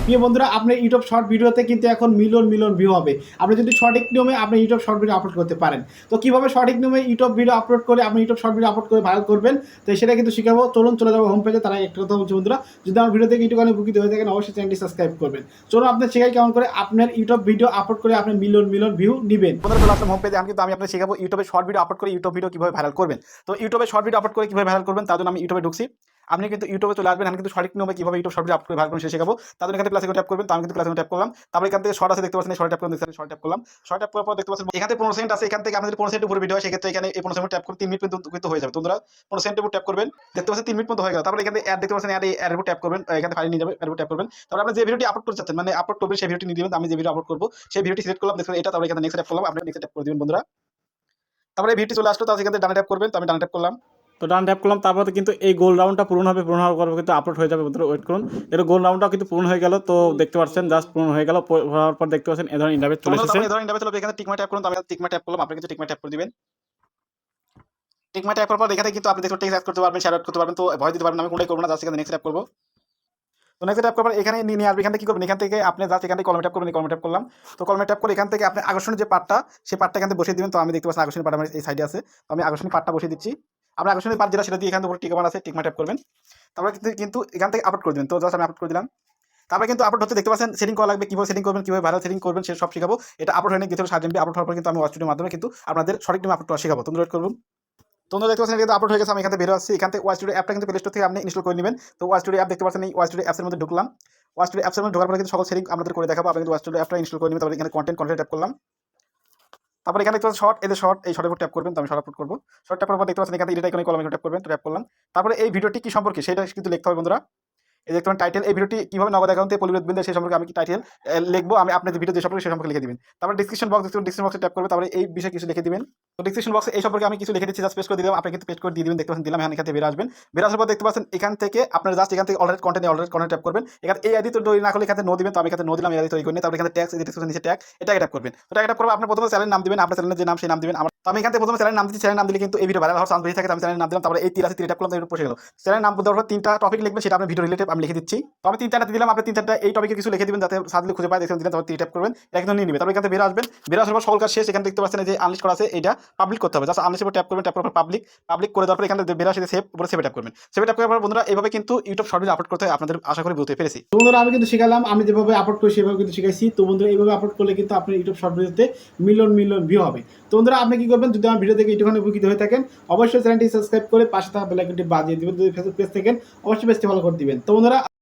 প্রিয় বন্ধুরা, আপনার ইউটিউব শর্ট ভিডিওতে কিন্তু এখন মিলিয়ন মিলিয়ন ভিউ হবে। আপনি যদি সঠিক নিয়মে আপনি ইউটিউব শর্ট ভিডিও আপলোড করতে পারেন। তো কিভাবে সঠিক নিয়মে ইউটিউব ভিডিও আপলোড করে আপনি ইউটিউব শর্ট ভিডিও আপলোড করে ভাইরাল করবেন, তো সেটা কিন্তু শিখাবো। চলুন চলে যাবো হোম পেজে। তারা একটা কথা বলছি বন্ধুরা, যদি আমার ভিডিও থেকে ইউটিউবে উপকৃত হয়ে থাকেন অবশ্যই চ্যানেলটি সাবস্ক্রাইব করবেন। চলুন আপনার শেখাই কেমন করে আপনার ইউটিউব ভিডিও আপলোড করে আপনি মিলিয়ন মিলিয়ন ভিউ নেবেন। বন্ধুরা চলে আসলাম হোম পেজে। আমি আপনাকে শেখাবো ইউটিউবে শর্ট ভিডিও আপলোড করে ইউটিউব ভিডিও কিভাবে ভাইরাল করবেন। তো ইউটিউবে শর্ট ভিডিও আপলোড করে কিভাবে ভাইরাল করবেন তার জন্য আমি ইউটিউবে ঢুকছি। আপনি কিন্তু ইউটিউবে চলে আসবেন। আমি কিন্তু সঠিক নিয়মে কিভাবে ইউটিউব শর্ট ভিডিও আপলোড করে ভাইরাল করবেন সেটা শেখাবো। তার জন্য এখানে প্লাস আইকনে ট্যাপ করবেন। তো আমি কিন্তু প্লাস আইকনে ট্যাপ করলাম। তারপরে এখান থেকে শর্ট আছে দেখতে পাচ্ছেন, শর্ট ট্যাপ করুন। শর্ট ট্যাপ করলাম। শর্ট ট্যাপ করার পর দেখতে পাচ্ছেন এখান থেকে 15 সেকেন্ড আছে। এখান থেকে আপনি যদি 15 সেকেন্ড উপরে ভিডিও হয় সেক্ষেত্রে এখানে এই 15 সেকেন্ড ট্যাপ করে 3 মিনিট কিন্তু হয়ে যাবে। তোমরা 15 সেকেন্ড উপর ট্যাপ করবেন। দেখতে পাচ্ছেন 3 মিনিট পর্যন্ত হয়ে গেল। তারপরে এখানে অ্যাড দেখতে পাচ্ছেন, অ্যাড উপর ট্যাপ করবেন। এখানে ফাইল নিয়ে যাবে, অ্যাড উপর ট্যাপ করবেন। তারপরে আপনি যে ভিডিওটি আপলোড করতে চাচ্ছেন মানে আপলোড করবেন সেই ভিডিওটি নিয়ে দিবেন। আমি যে ভিডিও আপলোড করব সেই ভিডিওটি সিলেক্ট করলাম। দেখুন এটা, তারপরে এখানে নেক্সট ট্যাপ করলাম। আপনি নেক্সট ট্যাপ করে দিবেন বন্ধুরা। তারপরে এই ভিডিওটি চলে আসলো, তারপরে এখান থেকে ডানে ট্যাপ করবেন। তো আমি ডানে ট্যাপ করলাম। তো ডান ট্যাপ করলাম। তারপরে কিন্তু এই গোল রাউন্ডটা পূরণ হবে। পূরণ হওয়ার পর কিন্তু আপলোড হয়ে যাবে বন্ধুরা। ওয়েট করুন। এটা গোল রাউন্ডটাও কিন্তু পূরণ হয়ে গেল। তো দেখতে পাচ্ছেন জাস্ট পূরণ হয়ে গেল। হওয়ার পর দেখতে পাচ্ছেন এই ধরনের ইন্টারভিউ চলে এসেছে। এই ধরনের ইন্টারভিউ চলে এখানে টিক মার্ক ট্যাপ করুন। তো আমি টিক মার্ক ট্যাপ করলাম। আপনি কিন্তু টিক মার্ক ট্যাপ করে দিবেন। টিক মার্ক ট্যাপ করার পর এখানে কিন্তু আপনি দেখুন টেক্সট অ্যাড করতে পারবেন, শেয়ার করতে পারবেন। তো ভয় দিতে পারবেন। আমি কোনটাই করব না, জাস্ট এখানে নেক্সট ট্যাপ করব। তো নেক্সট ট্যাপ করার পর এখানে নিয়ে আসবে। এখান থেকে কি করবেন, এখান থেকে আপনি জাস্ট এখান থেকে কলমে ট্যাপ করবেন। কলমে ট্যাপ করলাম। তো কলমে ট্যাপ করে এখান থেকে আপনি আকর্ষণীয় যে পার্টটা সেই পার্টটা এখান থেকে বসিয়ে দিবেন। তো আমি দেখতে পাচ্ছি আকর্ষণীয় পার্ট আমার এই সাইডে আছে। তো আমি আকর্ষণীয় পার্টটা বসিয়ে দিচ্ছি। আপনি আকর্ষণীয় পার্ট যেটা সেটা দিয়ে এখান থেকে টিক মার্ক আছে, টিক মার্ক ট্যাপ করবেন। তারপরে কিন্তু এখান থেকে আপলোড করে দিবেন। তো জাস্ট আমি আপলোড করে দিলাম। তারপরে কিন্তু আপলোড হচ্ছে দেখতে পাচ্ছেন। সেটিং করা লাগবে, কিভাবে সেটিং করবেন, কিভাবে ভাইরাল সেটিং করবেন সে সব শিখাবো। এটা আপলোড হয়নি, ভিতরে 7 MB আপলোড হওয়ার পর কিন্তু আমি ওয়াচ স্টুডিওর মাধ্যমে কিন্তু আপনাদের সঠিক নিয়মে আপলোড করা শিখাবো। তোমরা ওয়েট করুন। তোমরা দেখতে পাচ্ছেন এটা আপলোড হয়ে গেছে। আমি এখান থেকে বের হচ্ছি। এখান থেকে ওয়াচ স্টুডিও অ্যাপটা কিন্তু প্লে স্টোর থেকে আপনি ইনস্টল করে নেবেন। তো ওয়াচ স্টুডিও অ্যাপ দেখতে পাচ্ছেন, এই ওয়াচ স্টুডিও অ্যাপসের মধ্যে ঢুকলাম। ওয়াচ স্টুডিও অ্যাপসের মধ্যে ঢোকার পরে কিন্তু সকল সেটিং আপনাদের করে দেখাবো। আপনি কিন্তু ওয়াচ স্টুডিও অ্যাপটা ইনস্টল করে নেবেন। তারপরে এখানে কন্টেন্ট ট্যাপ করলাম। তারপরে এখানে দেখতে পাচ্ছেন শর্ট, এই যে শর্ট, এই শর্টের উপর ট্যাপ করবেন। তো আমি শর্ট আপলোড করব। শর্ট ট্যাপ করার পর দেখতে পাচ্ছেন এখানে এডিট আইকনে কলমে ট্যাপ করবেন। তো ট্যাপ করলাম। তারপরে এই ভিডিওটি কি সম্পর্কে সেটা কিন্তু লিখতে হবে বন্ধুরা। এই দেখতে পারেন টাইটেল, এই ভিডিওটি কিভাবে নগদ অ্যাকাউন্টে পরিবেশ বিল সেই সম্পর্কে আমি কি টাইটেল লিখবো। আমি আপনাদের ভিডিও যে সম্পর্কে সেই সম্পর্কে লিখে দিবেন। তারপরে ডিসক্রিপশন বক্স, ডিসক্রিপশন বক্সে ট্যাপ করবে। তারপরে এই বিষয়ে কিছু লিখে দিবেন। তো ডিসক্রিপশন বক্সে এই সম্পর্কে আমি কিছু লিখে দিচ্ছি, জাস্ট পেস্ট করে দিলাম। আপনি কিন্তু পেস্ট করে দিয়ে দিবেন। দেখতে পাচ্ছেন দিলাম। এখান থেকে বের আসবেন। বের আসার পর দেখতে পাচ্ছেন এখান থেকে আপনারা জাস্ট এখান থেকে অলরেডি কন্টেন্ট ট্যাপ করবেন। এখানে এই আইডি তৈরি না করলে এখানে নো দিবেন। তো আমি এখানে নো দিলাম, এই আইডি তৈরি করে নিয়ে। তারপরে এখানে ট্যাক্স, এই ডিসক্রিপশন নিচে ট্যাগ, এটা ট্যাপ করবেন। তো ট্যাপ করবে আপনি প্রথমে চ্যানেলের নাম দিবেন। আপনার চ্যানেলের যে নাম সেই নাম দিবেন। তো আমি এখান থেকে প্রথমে চ্যানেলের নাম দিচ্ছি। চ্যানেলের নাম দিলে কিন্তু এই ভিডিও ভাইরাল হওয়ার চান্স বেশি থাকে। আমি চ্যানেলের নাম দিলাম। তারপরে এই তীর আছে, তীর ট্যাপ করলাম। তো এটা বসে গেল। চ্যানেলের নাম দেওয়ার পর 3টা টপিক লিখবেন, সেটা আপনি ভিডিও রিলেটেড আমি লিখে দিচ্ছি। তো আমি 3-4টা দিলাম। আপনি 3-4টা এই টপিকে কিছু লিখে দিবেন যাতে সার্চ খুঁজে পায়। দেখুন দিলেন, তারপর তীর ট্যাপ করবেন। এটা কিন্তু নিয়ে নেবে। তারপর এখান থেকে বের আসবেন। বের আসার পর সকল কাজ শেষ। এখানে দেখতে পাচ্ছেন যে আনলিস্ট করা আছে, এটা পাবলিক করতে হবে। জাস্ট আনলিস্টের উপর ট্যাপ করবেন। ট্যাপ করার পর পাবলিক করে দেওয়ার পর এখানে বের আসে সেভ, উপরে সেভে ট্যাপ করবেন। সেভে ট্যাপ করার পর বন্ধুরা এইভাবে কিন্তু ইউটিউব শর্ট ভিডিও আপলোড করতে হয়। আপনাদের আশা করি বুঝতে পেরেছি। তো বন্ধুরা আমি কিন্তু শিখালাম, আমি যেভাবে আপলোড করি সেভাবে কিন্তু শিখাইছি। তো বন্ধুরা এইভাবে আপলোড করলে কিন্তু আপনার ইউটিউব শর্ট ভিডিওতে মিলিয়ন মিলিয়ন ভিউ হবে। তো বন্ধুরা আপনি কি করবেন, যদি আমার ভিডিও থেকে একটুখানি উপকৃত হয়ে থাকেন অবশ্যই চ্যানেলটি সাবস্ক্রাইব করে পাশে থাকা বেল আইকনটি বাজিয়ে দিবেন। যদি ফেসবুক পেজ থাকেন অবশ্যই পেজটি ফলো করে দিবেন। তো বন্ধুরা